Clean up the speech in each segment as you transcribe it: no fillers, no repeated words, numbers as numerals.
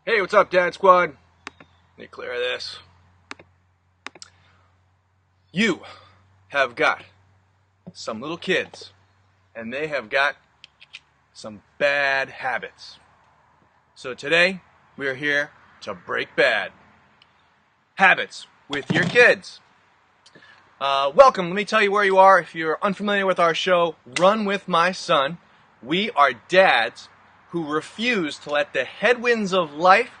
Hey, what's up, Dad Squad? Let me clear this. You have got some little kids, and they have got some bad habits. So today, we are here to break bad habits with your kids. Welcome. Let me tell you where you are. If you're unfamiliar with our show, Run With My Son, we are dads who refuse to let the headwinds of life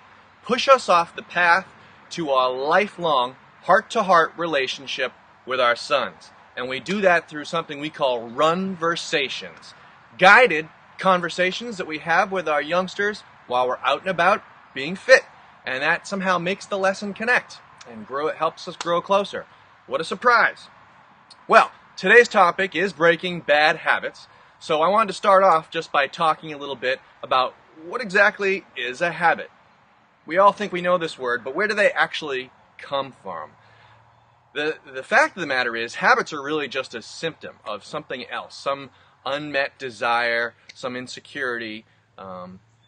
push us off the path to a lifelong heart-to-heart relationship with our sons. And we do that through something we call runversations, guided conversations that we have with our youngsters while we're out and about being fit. And that somehow makes the lesson connect and grow. It helps us grow closer. What a surprise. Well, today's topic is breaking bad habits. So I wanted to start off just by talking a little bit about what exactly is a habit. We all think we know this word, but where do they actually come from? The fact of the matter is, habits are really just a symptom of something else, some unmet desire, some insecurity,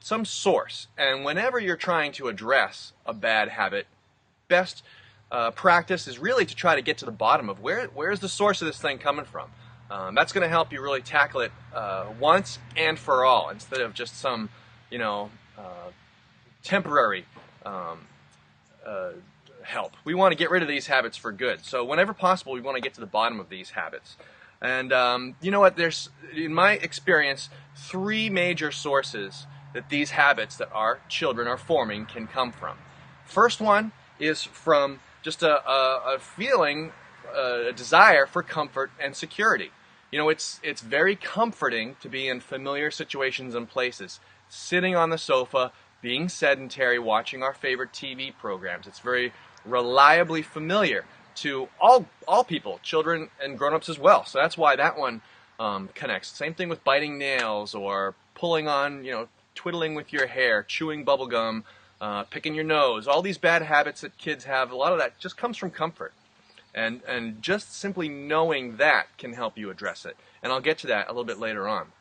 some source. And whenever you're trying to address a bad habit, best practice is really to try to get to the bottom of where's the source of this thing coming from. That's going to help you really tackle it once and for all, instead of just some, temporary help. We want to get rid of these habits for good. So whenever possible, we want to get to the bottom of these habits. And you know what? There's, in my experience, three major sources that these habits that our children are forming can come from. First one is from just a feeling, a desire for comfort and security. You know, it's very comforting to be in familiar situations and places, sitting on the sofa, being sedentary, watching our favorite TV programs. It's very reliably familiar to all people, children and grown-ups as well. So that's why that one connects. Same thing with biting nails or pulling on, twiddling with your hair, chewing bubble gum, picking your nose. All these bad habits that kids have, a lot of that just comes from comfort. And just simply knowing that can help you address it. And I'll get to that a little bit later on.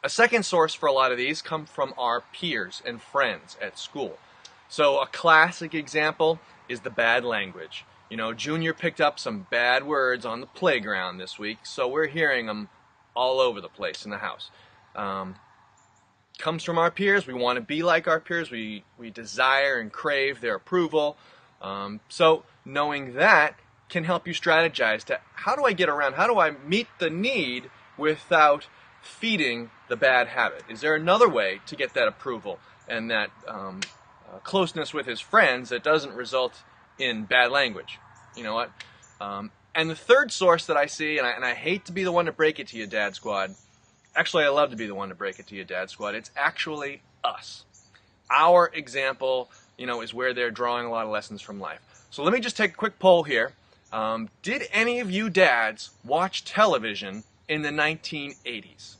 A second source for a lot of these come from our peers and friends at school. So a classic example is the bad language. Junior picked up some bad words on the playground this week, so we're hearing them all over the place in the house. Comes from our peers. We want to be like our peers. We desire and crave their approval. So knowing that can help you strategize to how do I get around, how do I meet the need without feeding the bad habit? Is there another way to get that approval and that closeness with his friends that doesn't result in bad language? You know what? And the third source that I see, and I hate to be the one to break it to you, Dad Squad. Actually, I love to be the one to break it to you, Dad Squad. It's actually us. Our example, is where they're drawing a lot of lessons from life. So let me just take a quick poll here. Did any of you dads watch television in the 1980s?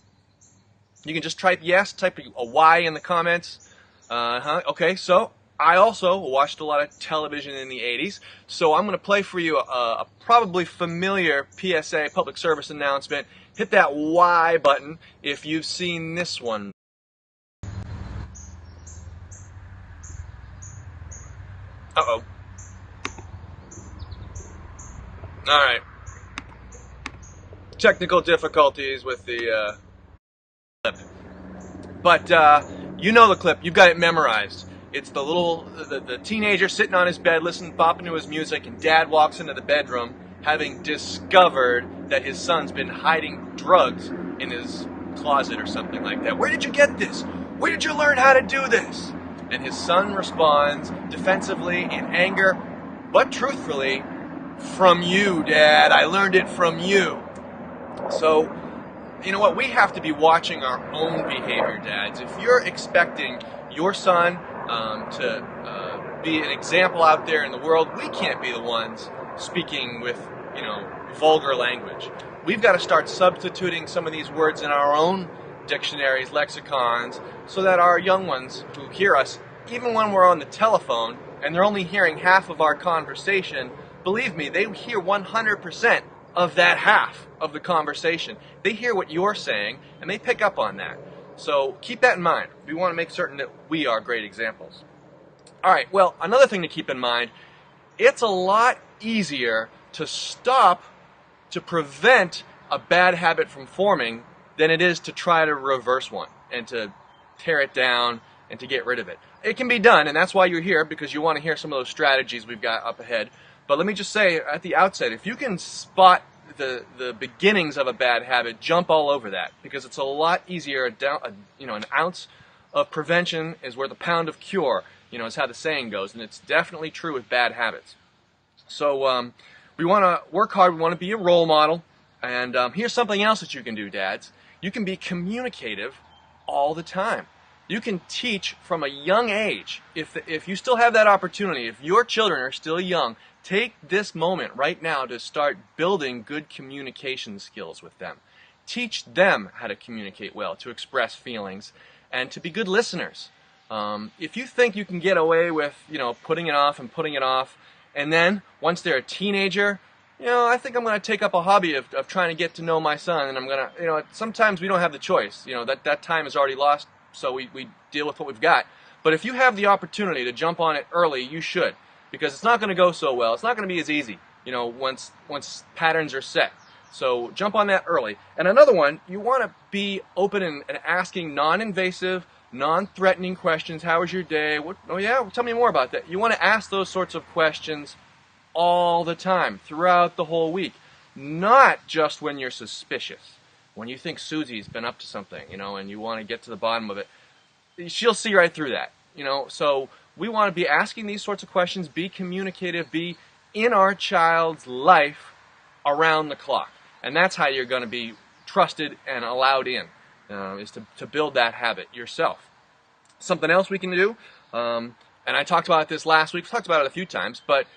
You can just type yes, type a Y in the comments. Okay, so I also watched a lot of television in the 80s, so I'm going to play for you a probably familiar PSA, public service announcement. Hit that Y button if you've seen this one. Uh-oh. All right. Technical difficulties with the clip. But you know the clip. You've got it memorized. It's the teenager sitting on his bed, bopping to his music, and Dad walks into the bedroom having discovered that his son's been hiding drugs in his closet or something like that. Where did you get this? Where did you learn how to do this? And his son responds defensively in anger, but truthfully, from you, Dad. I learned it from you. So, you know what? We have to be watching our own behavior, dads. If you're expecting your son to be an example out there in the world, we can't be the ones speaking with, vulgar language. We've got to start substituting some of these words in our own dictionaries, lexicons, so that our young ones who hear us, even when we're on the telephone and they're only hearing half of our conversation, believe me, they hear 100% of that half of the conversation. They hear what you're saying, and they pick up on that. So keep that in mind. We want to make certain that we are great examples. All right, well, another thing to keep in mind, it's a lot easier to stop, to prevent a bad habit from forming than it is to try to reverse one and to tear it down and to get rid of it. It can be done, and that's why you're here, because you want to hear some of those strategies we've got up ahead. But let me just say at the outset, if you can spot the beginnings of a bad habit, jump all over that, because it's a lot easier. An ounce of prevention is worth a pound of cure, is how the saying goes, and it's definitely true with bad habits. So we want to work hard. We want to be a role model. And here's something else that you can do, dads. You can be communicative all the time. You can teach from a young age. If you still have that opportunity, if your children are still young, take this moment right now to start building good communication skills with them. Teach them how to communicate well, to express feelings, and to be good listeners. If you think you can get away with, putting it off, and then once they're a teenager, I think I'm going to take up a hobby of trying to get to know my son, and I'm going to, sometimes we don't have the choice. That time is already lost, so we deal with what we've got. But if you have the opportunity to jump on it early, you should, because it's not going to go so well. It's not going to be as easy, once patterns are set. So jump on that early. And another one, you want to be open and asking non-invasive, non-threatening questions. How was your day? Tell me more about that. You want to ask those sorts of questions all the time, throughout the whole week. Not just when you're suspicious. When you think Susie's been up to something, and you want to get to the bottom of it. She'll see right through that, So we want to be asking these sorts of questions, be communicative, be in our child's life around the clock. And that's how you're going to be trusted and allowed in, is to build that habit yourself. Something else we can do, and I talked about this last week, talked about it a few times, but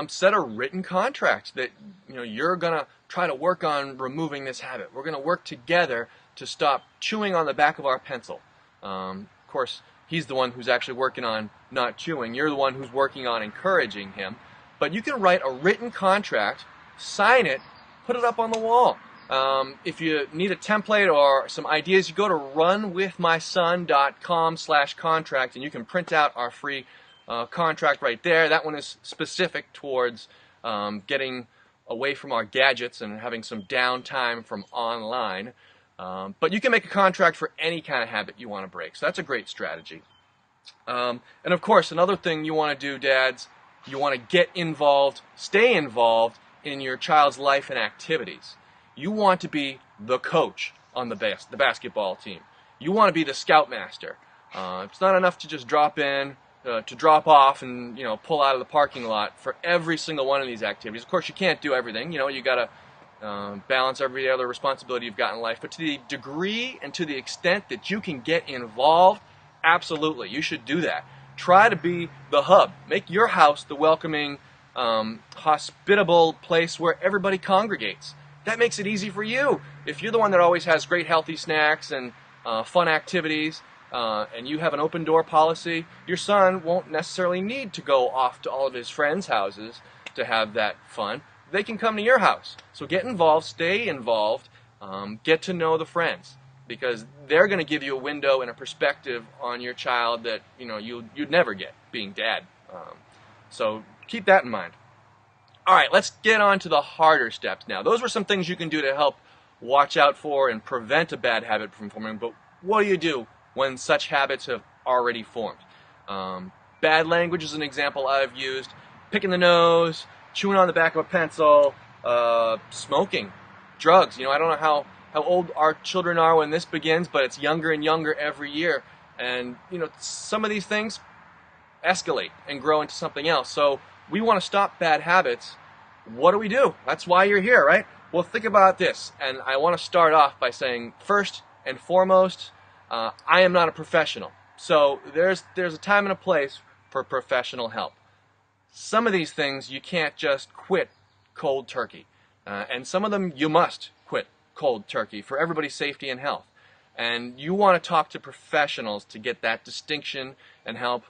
set a written contract that you're going to try to work on removing this habit. We're going to work together to stop chewing on the back of our pencil. Of course, he's the one who's actually working on not chewing. You're the one who's working on encouraging him. But you can write a written contract, sign it, put it up on the wall. If you need a template or some ideas, you go to runwithmyson.com/contract, and you can print out our free contract right there. That one is specific towards getting away from our gadgets and having some downtime from online. But you can make a contract for any kind of habit you want to break. So that's a great strategy. And of course, another thing you want to do, dads, you want to get involved, stay involved in your child's life and activities. You want to be the coach on the basketball team. You want to be the scoutmaster. It's not enough to just drop in, to drop off and pull out of the parking lot for every single one of these activities. Of course, you can't do everything. You got to balance every other responsibility you've got in life. But to the degree and to the extent that you can get involved, absolutely, you should do that. Try to be the hub. Make your house the welcoming, hospitable place where everybody congregates. That makes it easy for you. If you're the one that always has great healthy snacks and fun activities, and you have an open door policy, your son won't necessarily need to go off to all of his friends' houses to have that fun. They can come to your house. So get involved, stay involved, get to know the friends, because they're going to give you a window and a perspective on your child that you'd never get being dad. So keep that in mind. All right, let's get on to the harder steps now. Those were some things you can do to help watch out for and prevent a bad habit from forming. But what do you do when such habits have already formed? Bad language is an example I've used. Picking the nose, chewing on the back of a pencil, smoking, drugs. I don't know how old our children are when this begins, but it's younger and younger every year. And, some of these things escalate and grow into something else. So we want to stop bad habits. What do? That's why you're here, right? Well, think about this. And I want to start off by saying, first and foremost, I am not a professional. So there's a time and a place for professional help. Some of these things you can't just quit cold turkey. And some of them you must quit cold turkey for everybody's safety and health. And you want to talk to professionals to get that distinction and help.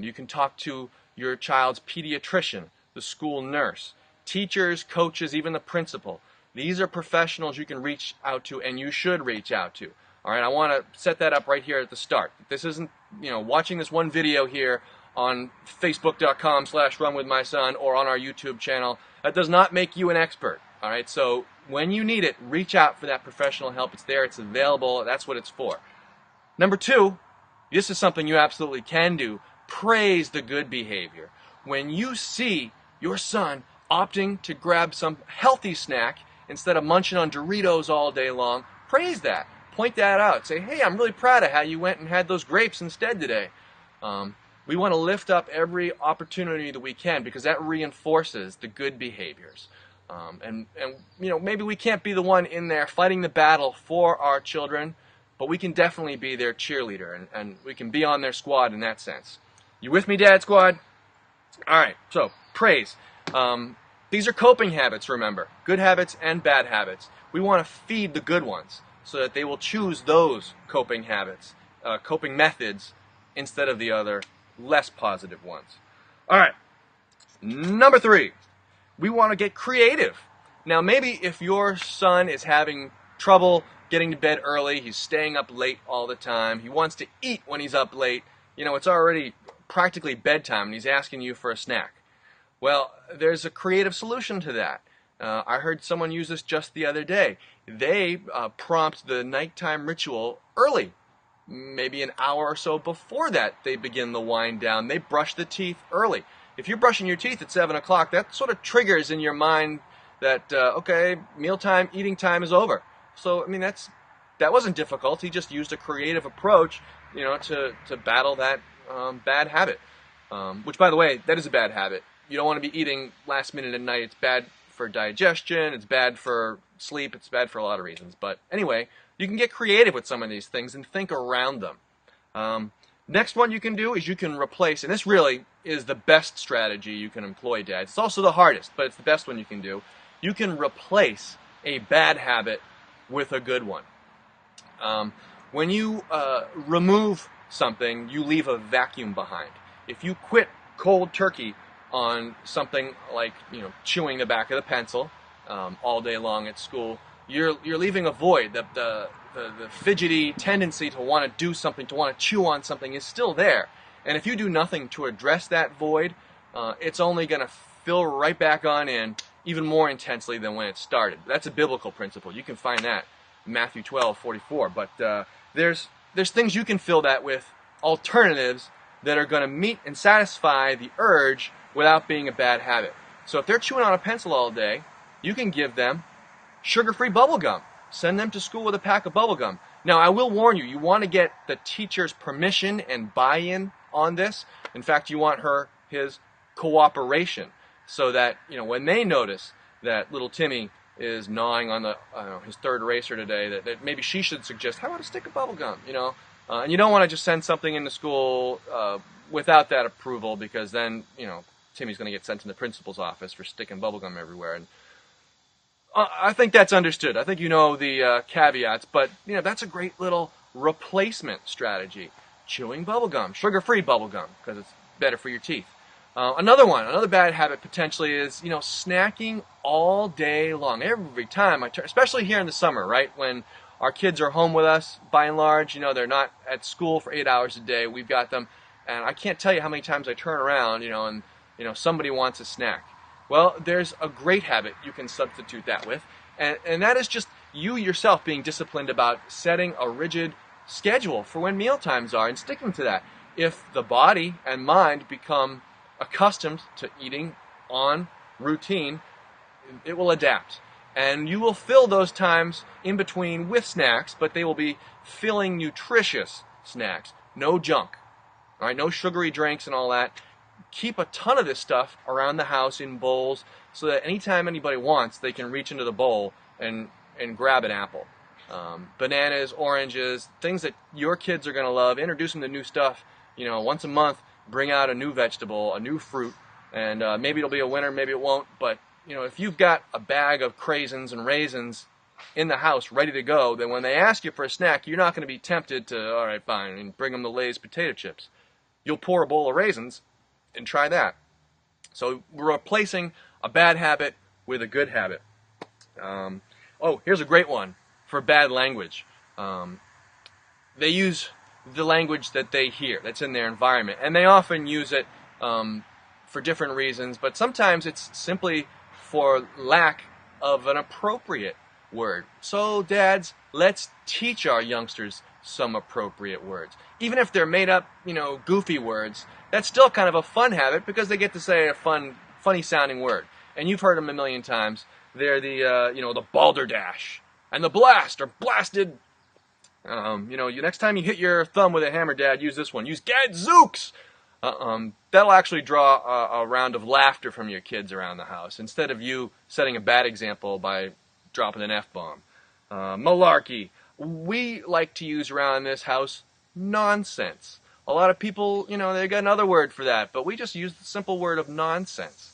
You can talk to your child's pediatrician, the school nurse, teachers, coaches, even the principal. These are professionals you can reach out to, and you should reach out to. All right, I want to set that up right here at the start. This isn't, watching this one video here on Facebook.com/runwithmyson or on our YouTube channel. That does not make you an expert. All right, so when you need it, reach out for that professional help. It's there, it's available, that's what it's for. Number two, this is something you absolutely can do. Praise the good behavior. When you see your son opting to grab some healthy snack instead of munching on Doritos all day long, praise that. Point that out. Say, hey, I'm really proud of how you went and had those grapes instead today. We want to lift up every opportunity that we can because that reinforces the good behaviors. And you know, maybe we can't be the one in there fighting the battle for our children, but we can definitely be their cheerleader, and we can be on their squad in that sense. You with me, Dad Squad? All right, so praise. These are coping habits, remember. Good habits and bad habits. We want to feed the good ones so that they will choose those coping habits, coping methods, instead of the other less positive ones. All right, number three. We want to get creative. Now, maybe if your son is having trouble getting to bed early, he's staying up late all the time, he wants to eat when he's up late, you know, it's already practically bedtime and he's asking you for a snack. Well, there's a creative solution to that. I heard someone use this just the other day. They prompt the nighttime ritual early, maybe an hour or so before that they begin the wind down. They brush the teeth early. If you're brushing your teeth at 7 o'clock, that sort of triggers in your mind that, okay, mealtime, eating time is over. So, I mean, that wasn't difficult. He just used a creative approach, you know, to battle that bad habit. Which, by the way, that is a bad habit. You don't want to be eating last minute at night. It's bad for digestion, it's bad for sleep, it's bad for a lot of reasons. But anyway, you can get creative with some of these things and think around them. Next one you can do is you can replace, and this really is the best strategy you can employ, Dad. It's also the hardest, but it's the best one you can do. You can replace a bad habit with a good one. When you remove something, you leave a vacuum behind. If you quit cold turkey on something like, you know, chewing the back of the pencil all day long at school, you're leaving a void. The fidgety tendency to want to do something, to want to chew on something is still there. And if you do nothing to address that void, it's only going to fill right back on in even more intensely than when it started. That's a biblical principle. You can find that in Matthew 12:44. But there's things you can fill that with, alternatives that are going to meet and satisfy the urge without being a bad habit. So if they're chewing on a pencil all day, you can give them sugar-free bubble gum. Send them to school with a pack of bubble gum. Now, I will warn you, you want to get the teacher's permission and buy-in on this. In fact, you want his cooperation, so that, you know, when they notice that little Timmy is gnawing on his third eraser today, that maybe she should suggest, how about a stick of bubble gum, you know? And you don't want to just send something into school without that approval, because then, you know, Timmy's going to get sent to the principal's office for sticking bubble gum everywhere. And I think that's understood. I think you know the caveats, but you know, that's a great little replacement strategy. Chewing bubble gum, sugar-free bubble gum, because it's better for your teeth. Another bad habit potentially is, you know, snacking all day long. Every time especially here in the summer, right, when our kids are home with us, by and large, you know, they're not at school for 8 hours a day. We've got them, and I can't tell you how many times I turn around, you know, and you know, somebody wants a snack. Well, there's a great habit you can substitute that with, and that is just you yourself being disciplined about setting a rigid schedule for when meal times are and sticking to that. If the body and mind become accustomed to eating on routine, it will adapt. And you will fill those times in between with snacks, but they will be filling nutritious snacks. No junk. All right, no sugary drinks and all that. Keep a ton of this stuff around the house in bowls so that anytime anybody wants, they can reach into the bowl and grab an apple. Bananas, oranges, things that your kids are going to love. Introduce them to new stuff. You know, once a month, bring out a new vegetable, a new fruit, and maybe it'll be a winner, maybe it won't. But you know, if you've got a bag of craisins and raisins in the house ready to go, then when they ask you for a snack, you're not going to be tempted to, all right, fine, and bring them the Lay's potato chips. You'll pour a bowl of raisins and try that. So we're replacing a bad habit with a good habit. Here's a great one for bad language. They use the language that they hear, that's in their environment. And they often use it for different reasons, but sometimes it's simply for lack of an appropriate word. So dads, let's teach our youngsters some appropriate words. Even if they're made up, goofy words, that's still kind of a fun habit because they get to say a funny sounding word. And you've heard them a million times. They're the balderdash and the blast or blasted. Next time you hit your thumb with a hammer, Dad, use this one. Use gadzooks. That'll actually draw a round of laughter from your kids around the house instead of you setting a bad example by dropping an F-bomb. Malarkey. We like to use around this house nonsense. A lot of people, they got another word for that, but we just use the simple word of nonsense.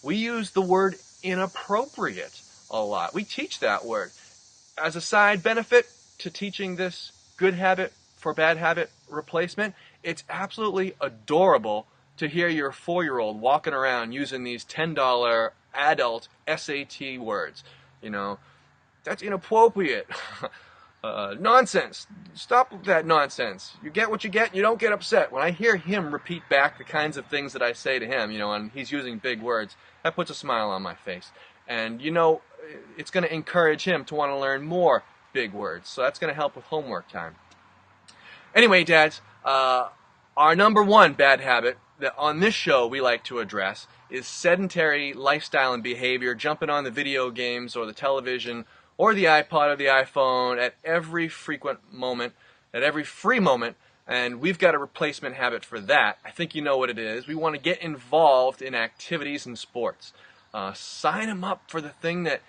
We use the word inappropriate a lot. We teach that word. As a side benefit to teaching this good habit for bad habit replacement, it's absolutely adorable to hear your 4-year-old walking around using these $10 adult SAT words. That's inappropriate. Nonsense. Stop with that nonsense. You get what you get, you don't get upset. When I hear him repeat back the kinds of things that I say to him, and he's using big words, that puts a smile on my face. And, it's going to encourage him to want to learn more big words. So that's going to help with homework time. Anyway, dads, our number one bad habit that on this show we like to address is sedentary lifestyle and behavior, jumping on the video games or the television or the iPod or the iPhone at every frequent moment, at every free moment, and we've got a replacement habit for that. I think you know what it is. We want to get involved in activities and sports. Sign him up for the thing that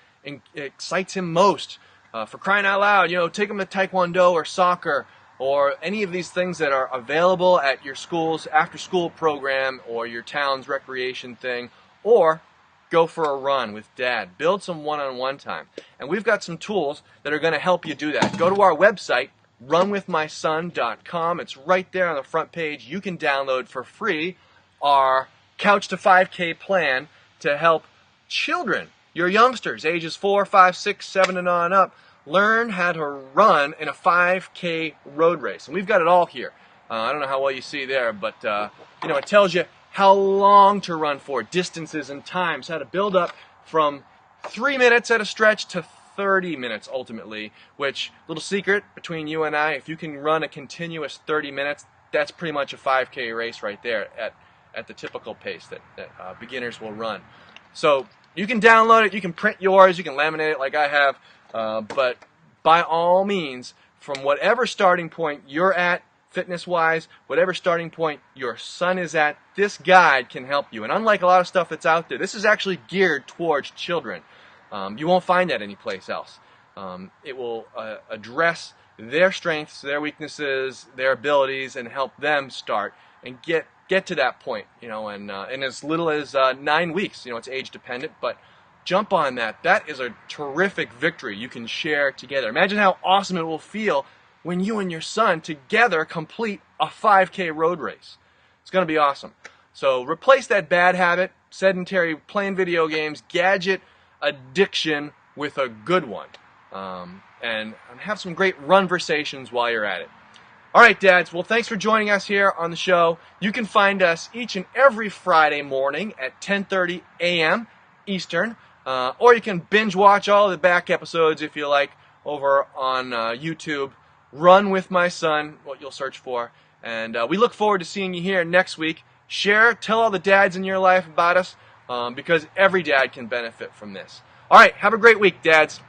excites him most. For crying out loud, take him to Taekwondo or soccer or any of these things that are available at your school's after-school program or your town's recreation thing, or go for a run with Dad. Build some one-on-one time. And we've got some tools that are going to help you do that. Go to our website, runwithmyson.com. It's right there on the front page. You can download for free our Couch to 5K plan to help children, your youngsters, ages 4, 5, 6, 7, and on up, learn how to run in a 5K road race. And we've got it all here. I don't know how well you see there, but it tells you how long to run for, distances and times, how to build up from 3 minutes at a stretch to 30 minutes ultimately, which, little secret between you and I, if you can run a continuous 30 minutes, that's pretty much a 5K race right there at the typical pace that beginners will run. So you can download it, you can print yours, you can laminate it like I have, but by all means, from whatever starting point you're at, fitness-wise, whatever starting point your son is at, this guide can help you. And unlike a lot of stuff that's out there, this is actually geared towards children. You won't find that anyplace else. It will address their strengths, their weaknesses, their abilities, and help them start and get to that point, in as little as 9 weeks. It's age dependent, but jump on that. That is a terrific victory you can share together. Imagine how awesome it will feel when you and your son together complete a 5K road race. It's going to be awesome. So replace that bad habit, sedentary, playing video games, gadget addiction with a good one. And have some great runversations while you're at it. All right, dads. Well, thanks for joining us here on the show. You can find us each and every Friday morning at 10:30 a.m. Eastern. Or you can binge watch all of the back episodes if you like over on YouTube. Run with my son, what you'll search for. And we look forward to seeing you here next week. Tell all the dads in your life about us, because every dad can benefit from this. All right, have a great week, dads.